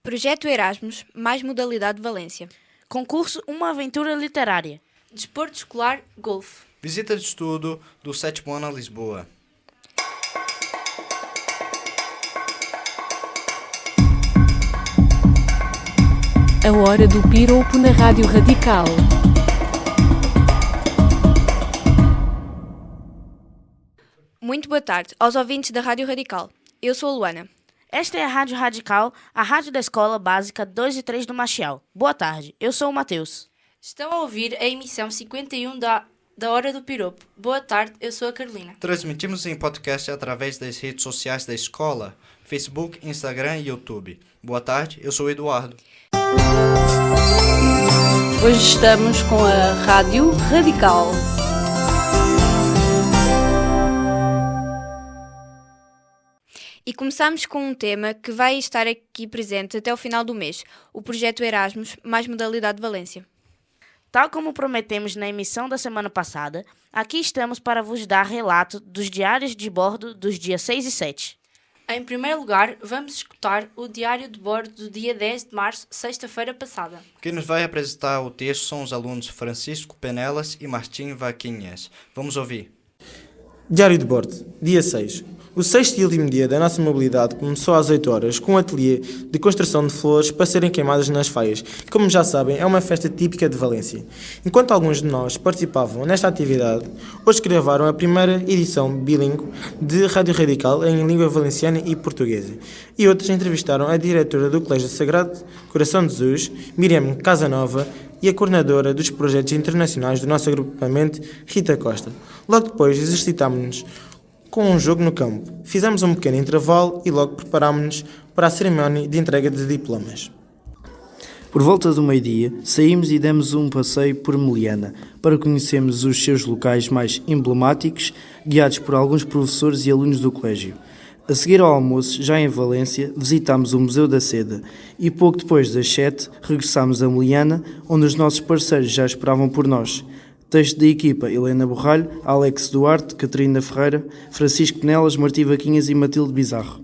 Projeto Erasmus, mais modalidade Valência. Concurso Uma Aventura Literária. Desporto escolar, golfe. Visita de estudo do 7º ano a Lisboa. A hora do piropo na Rádio Radical. Muito boa tarde aos ouvintes da Rádio Radical. Eu sou a Luana. Esta é a Rádio Radical, a rádio da Escola Básica 2 e 3 do Machial. Boa tarde, eu sou o Matheus. Estão a ouvir a emissão 51 da Hora do Piropo. Boa tarde, eu sou a Carolina. Transmitimos em podcast através das redes sociais da escola, Facebook, Instagram e YouTube. Boa tarde, eu sou o Eduardo. Hoje estamos com a Rádio Radical. E começamos com um tema que vai estar aqui presente até o final do mês, o Projeto Erasmus, mais modalidade Valência. Tal como prometemos na emissão da semana passada, aqui estamos para vos dar relato dos diários de bordo dos dias 6 e 7. Em primeiro lugar, vamos escutar o diário de bordo do dia 10 de março, sexta-feira passada. Quem nos vai apresentar o texto são os alunos Francisco Penelas e Martim Vaquinhas. Vamos ouvir. Diário de bordo, dia 6. O sexto e último dia da nossa mobilidade começou às 8 horas com um ateliê de construção de flores para serem queimadas nas faias, que, como já sabem, é uma festa típica de Valência. Enquanto alguns de nós participavam nesta atividade, hoje gravaram a primeira edição bilíngue de Rádio Radical em língua valenciana e portuguesa. E outros entrevistaram a diretora do Colégio Sagrado Coração de Jesus, Miriam Casanova, e a coordenadora dos projetos internacionais do nosso agrupamento, Rita Costa. Logo depois exercitámos-nos com um jogo no campo. Fizemos um pequeno intervalo e logo preparámos-nos para a cerimónia de entrega de diplomas. Por volta do meio-dia, saímos e demos um passeio por Meliana para conhecermos os seus locais mais emblemáticos, guiados por alguns professores e alunos do colégio. A seguir ao almoço, já em Valência, visitámos o Museu da Seda e pouco depois das 7 regressámos a Meliana, onde os nossos parceiros já esperavam por nós. Texto da equipa: Helena Borralho, Alex Duarte, Catarina Ferreira, Francisco Penelas, Martim Vaquinhas e Matilde Bizarro.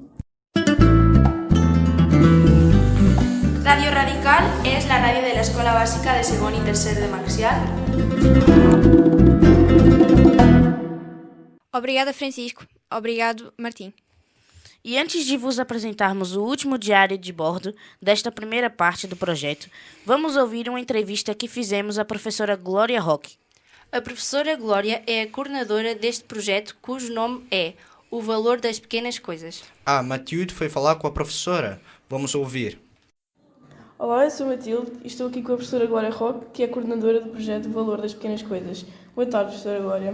Radio Radical es la radio de la Escuela Básica de Segundo y Tercer de Maxial. Obrigada, Francisco. Obrigado, Martim. E antes de vos apresentarmos o último diário de bordo desta primeira parte do projeto, vamos ouvir uma entrevista que fizemos à professora Glória Roque. A professora Glória é a coordenadora deste projeto, cujo nome é O Valor das Pequenas Coisas. Matilde foi falar com a professora. Vamos ouvir. Olá, eu sou a Matilde e estou aqui com a professora Glória Roque, que é a coordenadora do projeto O Valor das Pequenas Coisas. Boa tarde, professora Glória.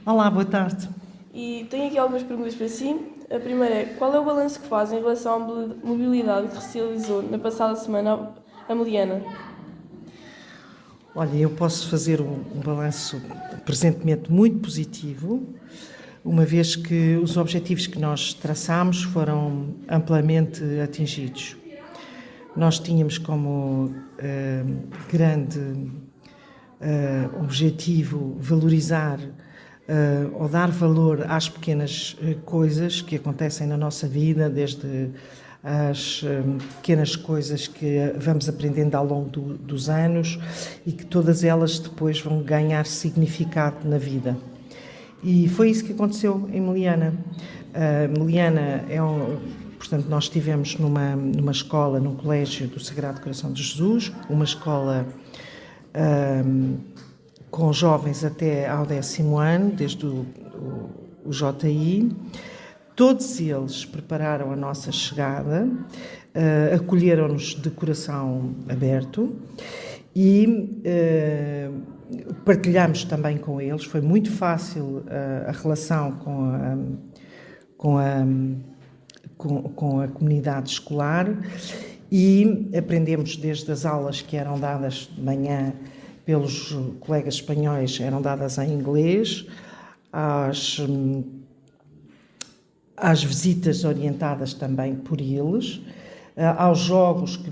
Olá, boa tarde. E tenho aqui algumas perguntas para si. A primeira é: qual é o balanço que faz em relação à mobilidade que se realizou na passada semana a Meliana? Olha, eu posso fazer um balanço presentemente muito positivo, uma vez que os objetivos que nós traçámos foram amplamente atingidos. Nós tínhamos como grande objetivo valorizar ou dar valor às pequenas coisas que acontecem na nossa vida, desde as pequenas coisas que vamos aprendendo ao longo dos anos e que todas elas depois vão ganhar significado na vida. E foi isso que aconteceu em Meliana. Meliana portanto, nós estivemos numa escola, num colégio do Sagrado Coração de Jesus, uma escola com jovens até ao 10º ano, desde o JI. Todos eles prepararam a nossa chegada, acolheram-nos de coração aberto e partilhámos também com eles. Foi muito fácil a relação com a comunidade escolar e aprendemos desde as aulas que eram dadas de manhã pelos colegas espanhóis, eram dadas em inglês, às visitas orientadas também por eles, aos jogos que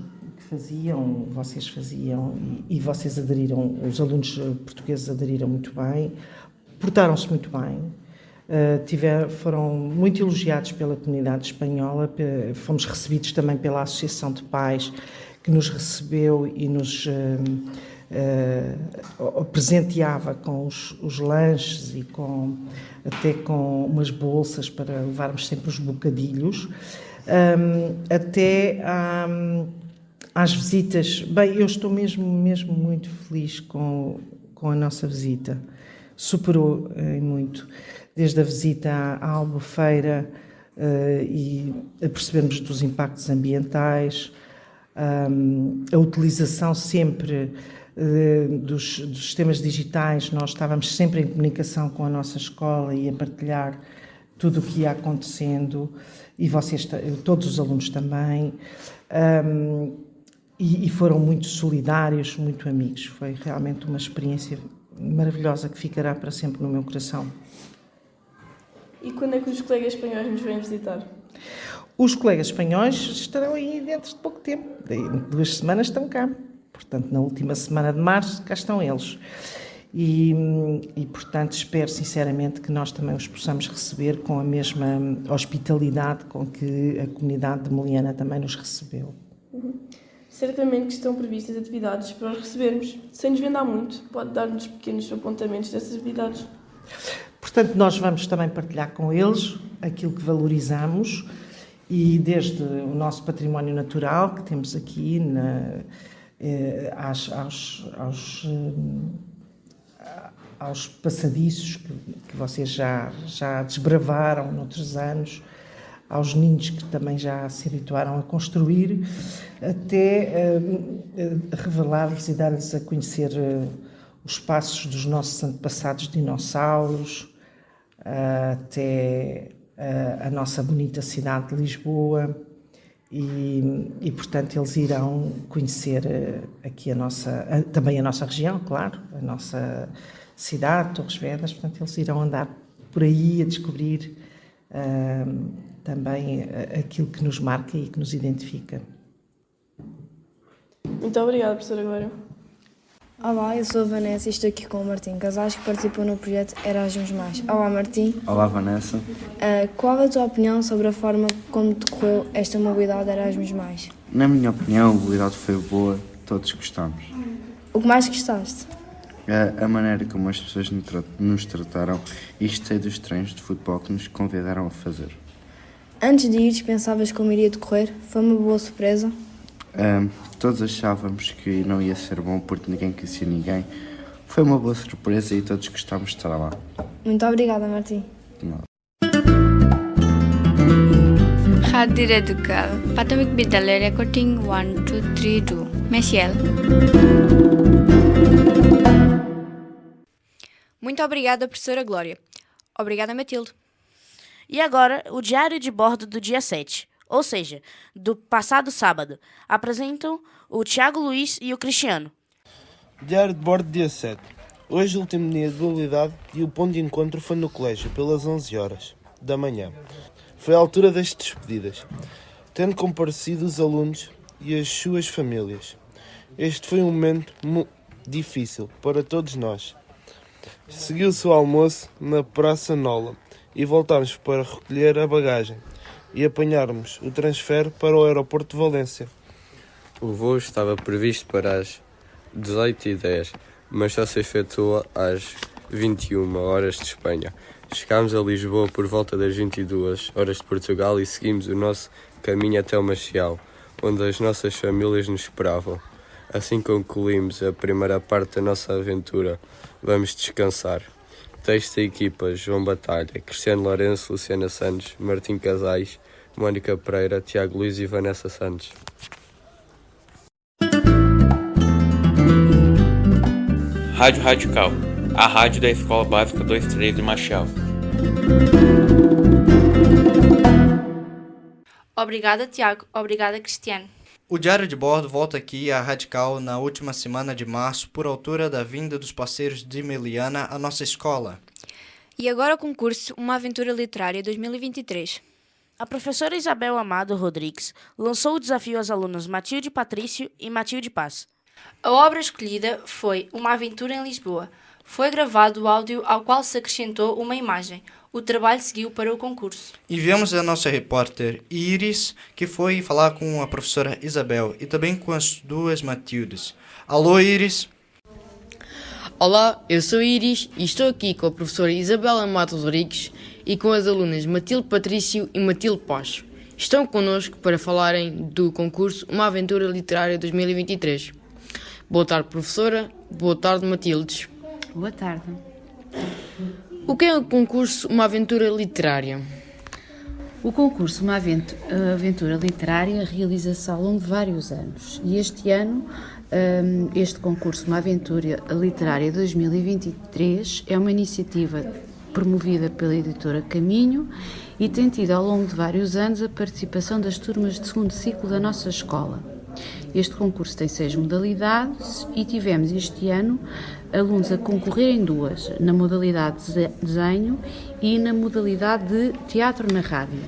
vocês faziam e vocês aderiram, os alunos portugueses aderiram muito bem, portaram-se muito bem, foram muito elogiados pela comunidade espanhola, fomos recebidos também pela Associação de Pais, que nos recebeu e nos presenteava com os lanches e até com umas bolsas para levarmos sempre os bocadilhos, até às visitas. Bem, eu estou mesmo muito feliz com a nossa visita. Superou muito, desde a visita à Albufeira e a percebermos dos impactos ambientais, a utilização sempre dos sistemas digitais. Nós estávamos sempre em comunicação com a nossa escola e a partilhar tudo o que ia acontecendo, e vocês, todos os alunos também, e foram muito solidários, muito amigos. Foi realmente uma experiência maravilhosa que ficará para sempre no meu coração. E quando é que os colegas espanhóis nos vêm visitar? Os colegas espanhóis estarão aí dentro de pouco tempo. Em 2 semanas estão cá. Portanto, na última semana de março, cá estão eles. E, portanto, espero sinceramente que nós também os possamos receber com a mesma hospitalidade com que a comunidade de Meliana também nos recebeu. Certamente que estão previstas atividades para os recebermos. Sem nos vendar muito, pode dar-nos pequenos apontamentos dessas atividades. Portanto, nós vamos também partilhar com eles aquilo que valorizamos, e desde o nosso património natural que temos aqui, aos passadiços que vocês já desbravaram noutros anos, aos ninhos que também já se habituaram a construir, até revelar-lhes e dar-lhes a conhecer os passos dos nossos antepassados dinossauros, até a nossa bonita cidade de Lisboa, e portanto eles irão conhecer aqui também a nossa região, claro, a nossa cidade, Torres Vedras. Portanto eles irão andar por aí a descobrir também aquilo que nos marca e que nos identifica. Muito obrigada, professora Glória. Olá, eu sou a Vanessa e estou aqui com o Martim Casais, que participou no projeto Erasmus+. Olá, Martim. Olá, Vanessa. Qual é a tua opinião sobre a forma como decorreu esta mobilidade Erasmus+? Na minha opinião, a mobilidade foi boa, todos gostamos. O que mais gostaste? A maneira como as pessoas nos trataram, e gostei dos treinos de futebol que nos convidaram a fazer. Antes de ires, pensavas como iria decorrer? Foi uma boa surpresa? Todos achávamos que não ia ser bom porque ninguém conhecia ninguém. Foi uma boa surpresa e todos gostámos de estar lá. Muito obrigada, Martim. Hadir Educal, Prathmik Bidyalaya Recording 1, 2, 3, 2. Michelle. Muito obrigada, professora Glória. Obrigada, Matilde. E agora, o diário de bordo do dia 7, ou seja, do passado sábado. Apresentam o Tiago Luiz e o Cristiano. Diário de bordo dia 7. Hoje, último dia de mobilidade, e o ponto de encontro foi no colégio, pelas 11 horas da manhã. Foi a altura das despedidas, tendo comparecido os alunos e as suas famílias. Este foi um momento difícil para todos nós. Seguiu-se o almoço na Praça Nola e voltámos para recolher a bagagem e apanharmos o transfer para o aeroporto de Valência. O voo estava previsto para as 18h10, mas só se efetuou às 21 horas de Espanha. Chegámos a Lisboa por volta das 22 horas de Portugal e seguimos o nosso caminho até o Maciel, onde as nossas famílias nos esperavam. Assim concluímos a primeira parte da nossa aventura. Vamos descansar. Texto da equipa: João Batalha, Cristiano Lourenço, Luciana Santos, Martim Casais, Mónica Pereira, Tiago Luiz e Vanessa Santos. Rádio Radical, a rádio da Escola Básica 23 de Machado. Obrigada, Tiago. Obrigada, Cristiano. O Diário de Bordo volta aqui à Radical na última semana de março por altura da vinda dos parceiros de Meliana à nossa escola. E agora o concurso Uma Aventura Literária 2023. A professora Isabel Amado Rodrigues lançou o desafio às alunas Matilde Patrício e Matilde Paz. A obra escolhida foi Uma Aventura em Lisboa. Foi gravado o áudio ao qual se acrescentou uma imagem. O trabalho seguiu para o concurso. Enviamos a nossa repórter Iris, que foi falar com a professora Isabel e também com as duas Matildes. Alô, Iris? Olá, eu sou Iris e estou aqui com a professora Isabela Matos Rodrigues e com as alunas Matilde Patrício e Matilde Pacho. Estão connosco para falarem do concurso Uma Aventura Literária 2023. Boa tarde, professora. Boa tarde, Matildes. Boa tarde. O que é o concurso Uma Aventura Literária? O concurso Uma Aventura Literária realiza-se ao longo de vários anos e este ano este concurso Uma Aventura Literária 2023 é uma iniciativa promovida pela editora Caminho e tem tido ao longo de vários anos a participação das turmas de segundo ciclo da nossa escola. Este concurso tem 6 modalidades e tivemos este ano alunos a concorrer em 2, na modalidade de desenho e na modalidade de teatro na rádio.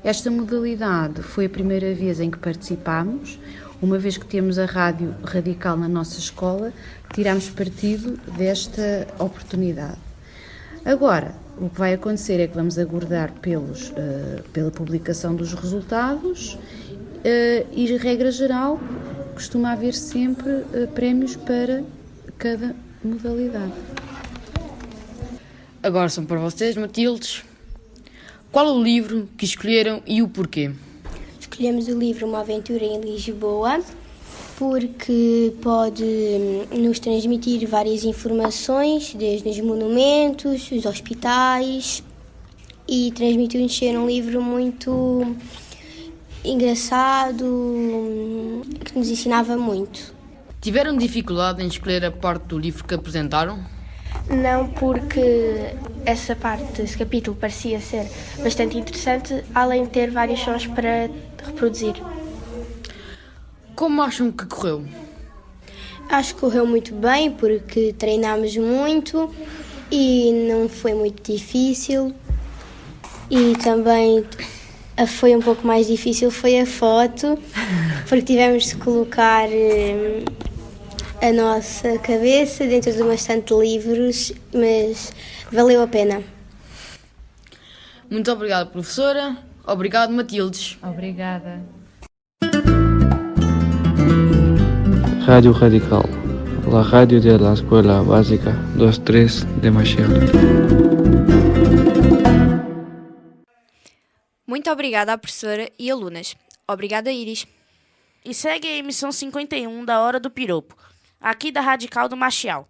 Esta modalidade foi a primeira vez em que participámos, uma vez que temos a rádio radical na nossa escola, tiramos partido desta oportunidade. Agora, o que vai acontecer é que vamos aguardar pela publicação dos resultados e, regra geral, costuma haver sempre prémios para cada modalidade. Agora são para vocês, Matildes. Qual o livro que escolheram e o porquê? Escolhemos o livro Uma Aventura em Lisboa porque pode nos transmitir várias informações, desde os monumentos, os hospitais, e transmitiu-nos ser um livro muito engraçado, que nos ensinava muito. Tiveram dificuldade em escolher a parte do livro que apresentaram? Não, porque essa parte, esse capítulo parecia ser bastante interessante, além de ter vários sons para reproduzir. Como acham que correu? Acho que correu muito bem, porque treinámos muito e não foi muito difícil. E também foi um pouco mais difícil, foi a foto, porque tivemos de colocar a nossa cabeça dentro de bastante livros, mas valeu a pena. Muito obrigada, professora. Obrigado, Matildes. Obrigada. Radio Radical, la radio de la Escuela Básica 23 de Machiel. Muito obrigada à professora e alunas. Obrigada, Iris. E segue a emissão 51 da Hora do Piropo, aqui da Radical do Machial.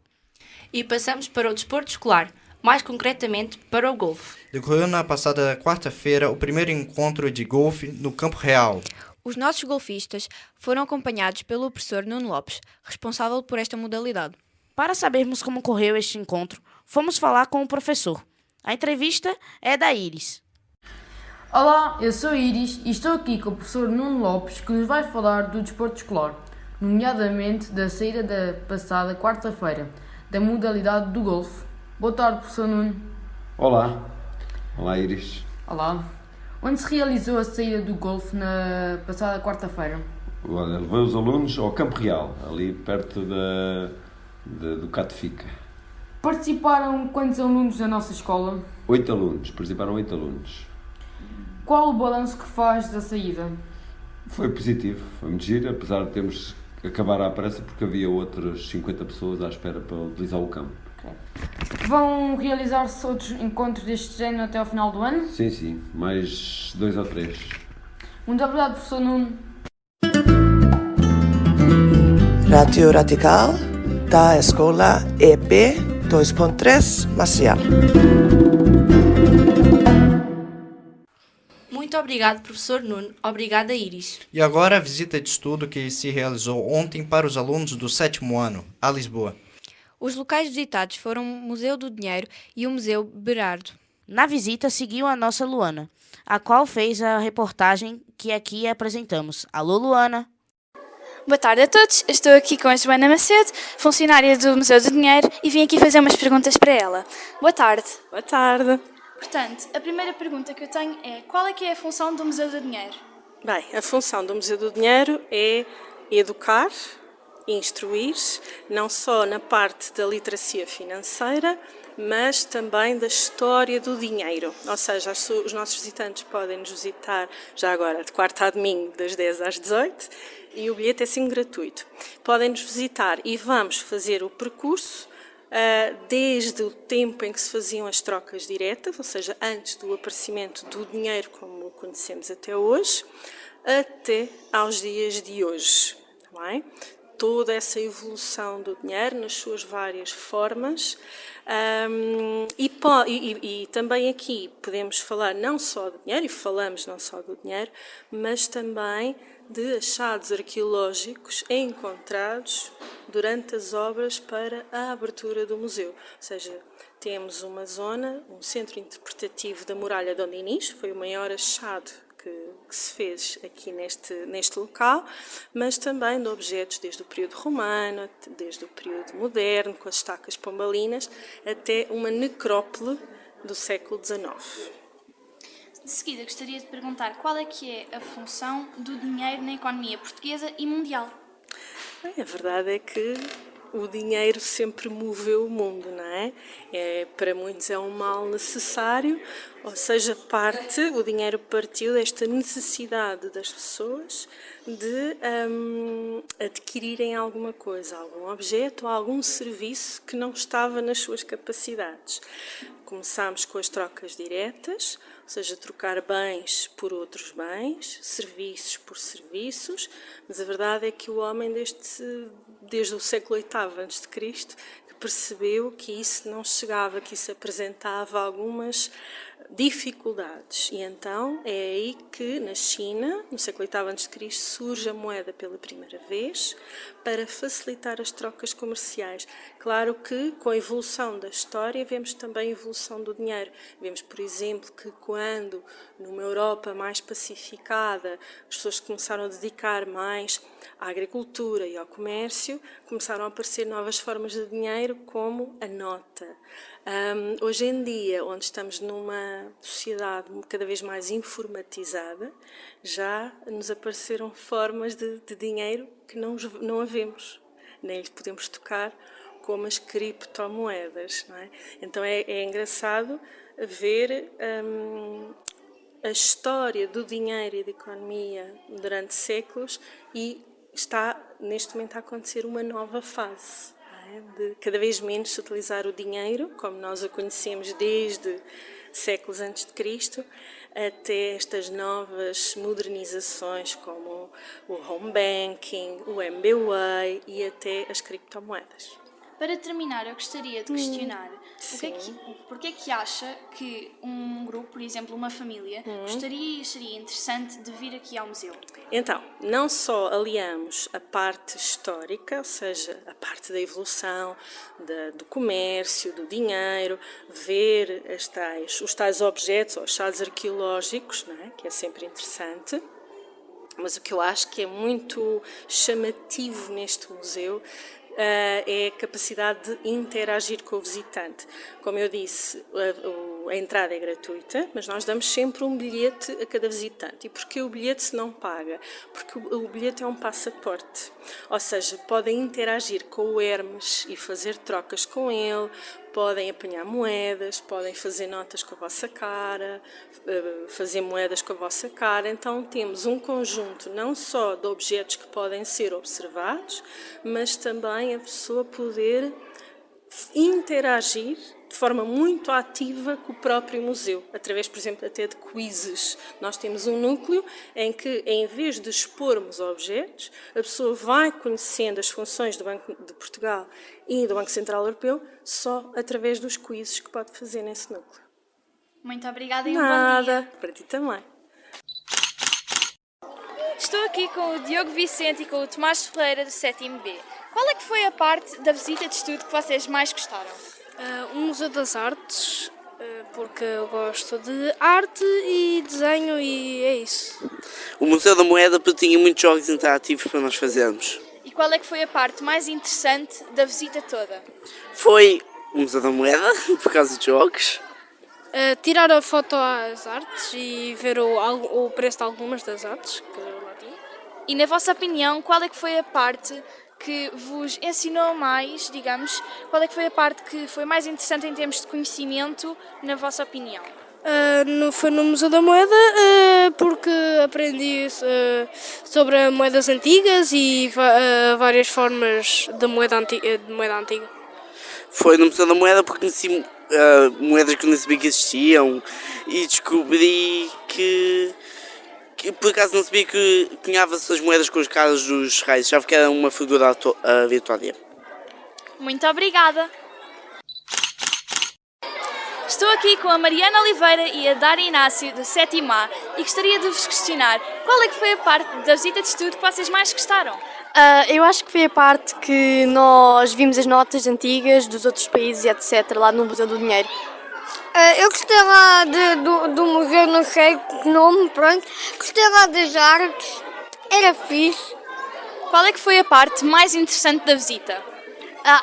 E passamos para o desporto escolar, mais concretamente para o golfe. Decorreu na passada quarta-feira o primeiro encontro de golfe no Campo Real. Os nossos golfistas foram acompanhados pelo professor Nuno Lopes, responsável por esta modalidade. Para sabermos como correu este encontro, fomos falar com o professor. A entrevista é da Iris. Olá, eu sou Iris e estou aqui com o professor Nuno Lopes, que nos vai falar do desporto escolar, nomeadamente da saída da passada quarta-feira, da modalidade do golfe. Boa tarde, professor Nuno. Olá. Olá, Iris. Olá. Onde se realizou a saída do golfe na passada quarta-feira? Olha, levei os alunos ao Campo Real, ali perto do Catifica. Participaram quantos alunos da nossa escola? 8 alunos, participaram 8 alunos. Qual o balanço que faz da saída? Foi positivo, foi muito giro, apesar de termos que acabar à pressa porque havia outras 50 pessoas à espera para utilizar o campo. Vão realizar-se outros encontros deste género até ao final do ano? Sim, sim, mais 2 ou 3. Muito obrigado, professor Nuno. Radio Radical da Escola EP 2.3 Maciel. Muito obrigado, professor Nuno. Obrigada, Iris. E agora a visita de estudo que se realizou ontem para os alunos do 7º ano, a Lisboa. Os locais visitados foram o Museu do Dinheiro e o Museu Berardo. Na visita seguiu a nossa Luana, a qual fez a reportagem que aqui apresentamos. Alô, Luana! Boa tarde a todos, eu estou aqui com a Joana Macedo, funcionária do Museu do Dinheiro, e vim aqui fazer umas perguntas para ela. Boa tarde. Boa tarde. Portanto, a primeira pergunta que eu tenho é: qual é que é a função do Museu do Dinheiro? Bem, a função do Museu do Dinheiro é educar, instruir, não só na parte da literacia financeira, mas também da história do dinheiro. Ou seja, os nossos visitantes podem nos visitar já agora de quarta a domingo, das 10 às 18, e o bilhete é sempre gratuito. Podem nos visitar e vamos fazer o percurso desde o tempo em que se faziam as trocas diretas, ou seja, antes do aparecimento do dinheiro como o conhecemos até hoje, até aos dias de hoje. Tá bem? Toda essa evolução do dinheiro nas suas várias formas e também aqui podemos falar não só do dinheiro, e falamos não só do dinheiro, mas também de achados arqueológicos encontrados durante as obras para a abertura do museu. Ou seja, temos uma zona, um centro interpretativo da Muralha Dom Dinis, foi o maior achado que se fez aqui neste local, mas também de objetos desde o período romano, desde o período moderno, com as estacas pombalinas, até uma necrópole do século XIX. De seguida, gostaria de perguntar qual é que é a função do dinheiro na economia portuguesa e mundial? Bem, a verdade é que o dinheiro sempre moveu o mundo, não é? Para muitos é um mal necessário, ou seja, o dinheiro partiu desta necessidade das pessoas de adquirirem alguma coisa, algum objeto ou algum serviço que não estava nas suas capacidades. Começámos com as trocas diretas, ou seja, trocar bens por outros bens, serviços por serviços, mas a verdade é que o homem desde o século VIII a.C., que percebeu que isso não chegava, que isso apresentava algumas dificuldades. E então é aí que na China, no século VIII a.C., surge a moeda pela primeira vez para facilitar as trocas comerciais. Claro que com a evolução da história vemos também a evolução do dinheiro. Vemos, por exemplo, que quando numa Europa mais pacificada as pessoas começaram a dedicar mais à agricultura e ao comércio, começaram a aparecer novas formas de dinheiro como a nota. Hoje em dia, onde estamos numa sociedade cada vez mais informatizada, já nos apareceram formas de dinheiro que não havemos, nem lhes podemos tocar, como as criptomoedas. Não é? Então é engraçado ver a história do dinheiro e da economia durante séculos e está neste momento a acontecer uma nova fase. De cada vez menos se utilizar o dinheiro, como nós o conhecemos desde séculos antes de Cristo, até estas novas modernizações como o home banking, o MBWay e até as criptomoedas. Para terminar, eu gostaria de questionar porque é que acha que um grupo, por exemplo, uma família, gostaria e seria interessante de vir aqui ao museu? Então, não só aliamos a parte histórica, ou seja, a parte da evolução, do comércio, do dinheiro, ver os tais objetos ou achados arqueológicos, não é? Que é sempre interessante. Mas o que eu acho que é muito chamativo neste museu é a capacidade de interagir com o visitante. Como eu disse, a entrada é gratuita, mas nós damos sempre um bilhete a cada visitante. E porquê o bilhete se não paga? Porque o bilhete é um passaporte. Ou seja, podem interagir com o Hermes e fazer trocas com ele, podem apanhar moedas, podem fazer notas com a vossa cara, fazer moedas com a vossa cara. Então temos um conjunto não só de objetos que podem ser observados, mas também a pessoa poder interagir de forma muito ativa com o próprio museu, através, por exemplo, até de quizzes. Nós temos um núcleo em que, em vez de expormos objetos, a pessoa vai conhecendo as funções do Banco de Portugal e do Banco Central Europeu só através dos quizzes que pode fazer nesse núcleo. Muito obrigada e um bom dia. Para ti também. Estou aqui com o Diogo Vicente e com o Tomás Ferreira do 7º B. Qual é que foi a parte da visita de estudo que vocês mais gostaram? O Museu das Artes, porque eu gosto de arte e desenho e é isso. O Museu da Moeda porque tinha muitos jogos interativos para nós fazermos. E qual é que foi a parte mais interessante da visita toda? Foi o Museu da Moeda, por causa dos jogos. Tirar a foto às artes e ver o preço de algumas das artes que eu lá tinha. E na vossa opinião, qual é que foi a parte que vos ensinou mais, digamos? Qual é que foi a parte que foi mais interessante em termos de conhecimento, na vossa opinião? Foi no Museu da Moeda, porque aprendi sobre moedas antigas e várias formas de moeda antiga. Foi no Museu da Moeda porque conheci moedas que eu não sabia que existiam e descobri que por acaso não sabia que cunhava-se as moedas com os caras dos reis, achava que era uma figura aleatória. Muito obrigada! Estou aqui com a Mariana Oliveira e a Dária Inácio, do 7º A, e gostaria de vos questionar qual é que foi a parte da visita de estudo que vocês mais gostaram? Eu acho que foi a parte que nós vimos as notas antigas dos outros países, etc., lá no Museu do Dinheiro. Eu gostei lá do museu, não sei o nome, pronto. Gostei lá das artes, era fixe. Qual é que foi a parte mais interessante da visita?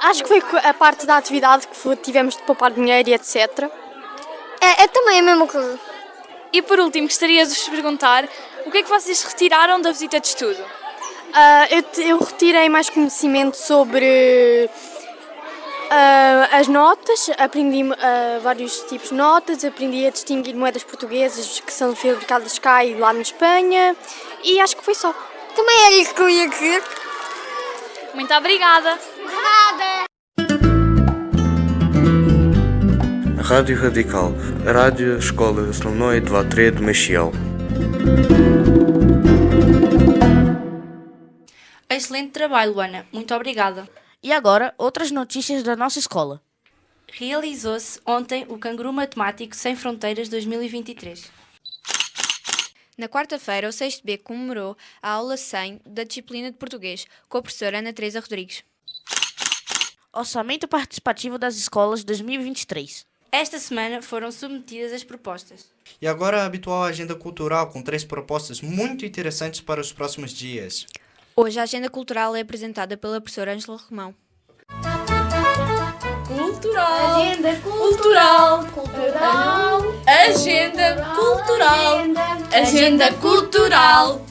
Acho que foi a parte da atividade que tivemos de poupar dinheiro e etc. É também a mesma coisa. E por último, gostaria de vos perguntar o que é que vocês retiraram da visita de estudo? Eu retirei mais conhecimento sobre as notas, aprendi vários tipos de notas, aprendi a distinguir moedas portuguesas que são fabricadas cá e lá na Espanha, e acho que foi só. Também era isso que eu ia dizer. Muito obrigada! Nada! Rádio Radical, a Rádio Escola Solomão Eduardo de Maciel. Excelente trabalho, Ana. Muito obrigada. E agora, outras notícias da nossa escola. Realizou-se ontem o Canguru Matemático Sem Fronteiras 2023. Na quarta-feira, o 6º B comemorou a aula 100 da disciplina de português com a professora Ana Teresa Rodrigues. Orçamento Participativo das Escolas 2023. Esta semana foram submetidas as propostas. E agora a habitual agenda cultural com 3 propostas muito interessantes para os próximos dias. Hoje a agenda cultural é apresentada pela professora Ângela Romão. Cultural, agenda cultural, cultural, agenda cultural, agenda cultural.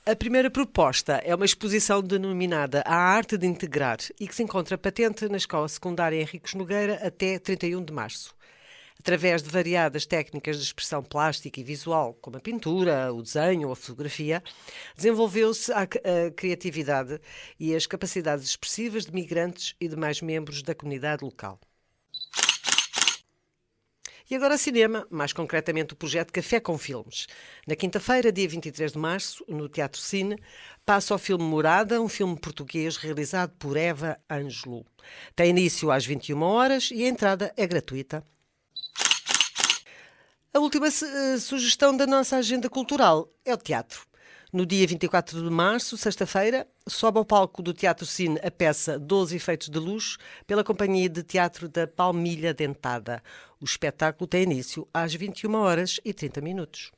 A primeira proposta é uma exposição denominada A Arte de Integrar e que se encontra patente na Escola Secundária Henriques Nogueira até 31 de março. Através de variadas técnicas de expressão plástica e visual, como a pintura, o desenho ou a fotografia, desenvolveu-se a criatividade e as capacidades expressivas de migrantes e demais membros da comunidade local. E agora cinema, mais concretamente o projeto Café com Filmes. Na quinta-feira, dia 23 de março, no Teatro Cine, passa o filme Morada, um filme português realizado por Eva Ângelo. Tem início às 21 horas e a entrada é gratuita. A última sugestão da nossa agenda cultural é o teatro. No dia 24 de março, sexta-feira, sobe ao palco do Teatro Cine a peça 12 Efeitos de Luz pela Companhia de Teatro da Palmilha Dentada. O espetáculo tem início às 21 horas e 30 minutos.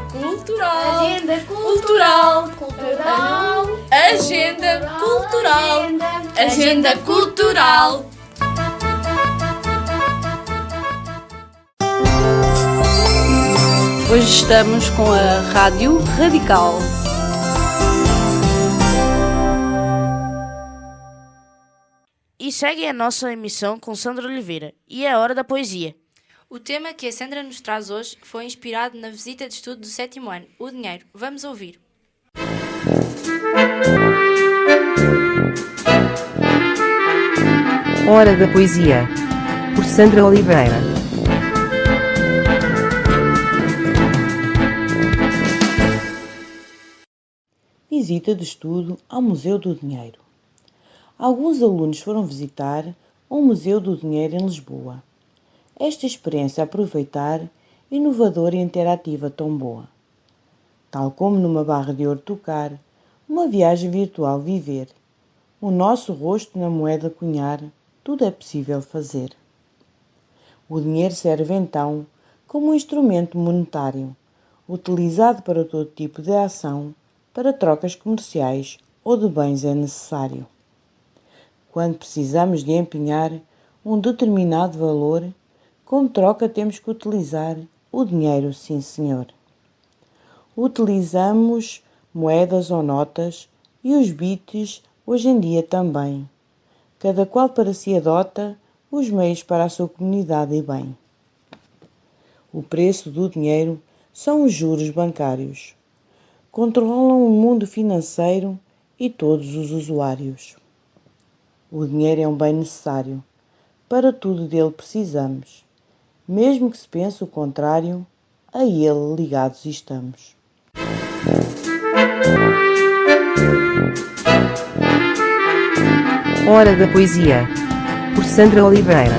Cultural, agenda cultural, cultural, agenda cultural, agenda cultural. Hoje estamos com a Rádio Radical. E segue a nossa emissão com Sandra Oliveira. E é a hora da poesia. O tema que a Sandra nos traz hoje foi inspirado na visita de estudo do 7º ano, o dinheiro. Vamos ouvir. Hora da poesia. Por Sandra Oliveira. Visita de estudo ao Museu do Dinheiro. Alguns alunos foram visitar o Museu do Dinheiro em Lisboa. Esta experiência a aproveitar, inovadora e interativa tão boa. Tal como numa barra de ouro tocar, uma viagem virtual viver. O nosso rosto na moeda cunhar, tudo é possível fazer. O dinheiro serve então como um instrumento monetário, utilizado para todo tipo de ação, para trocas comerciais ou de bens é necessário. Quando precisamos de empenhar um determinado valor, como troca temos que utilizar o dinheiro, sim senhor. Utilizamos moedas ou notas e os bits hoje em dia também. Cada qual para si adota os meios para a sua comunidade e bem. O preço do dinheiro são os juros bancários. Controlam o mundo financeiro e todos os usuários. O dinheiro é um bem necessário. Para tudo dele precisamos. Mesmo que se pense o contrário, a ele ligados estamos. Hora da Poesia, por Sandra Oliveira.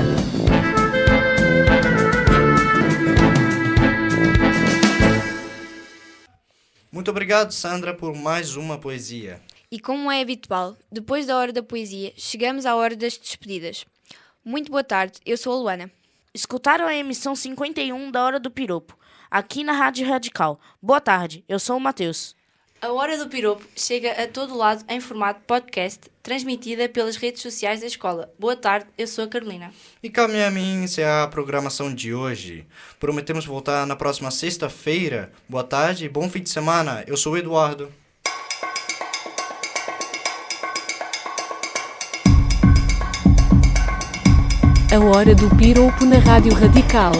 Muito obrigado, Sandra, por mais uma poesia. E como é habitual, depois da hora da poesia, chegamos à hora das despedidas. Muito boa tarde, eu sou a Luana. Escutaram a emissão 51 da Hora do Piropo, aqui na Rádio Radical. Boa tarde, eu sou o Matheus. A Hora do Piropo chega a todo lado em formato podcast, transmitida pelas redes sociais da escola. Boa tarde, eu sou a Carolina. E cabe a mim encerrar a programação de hoje. Prometemos voltar na próxima sexta-feira. Boa tarde e bom fim de semana. Eu sou o Eduardo. A Hora do Piropo na Rádio Radical.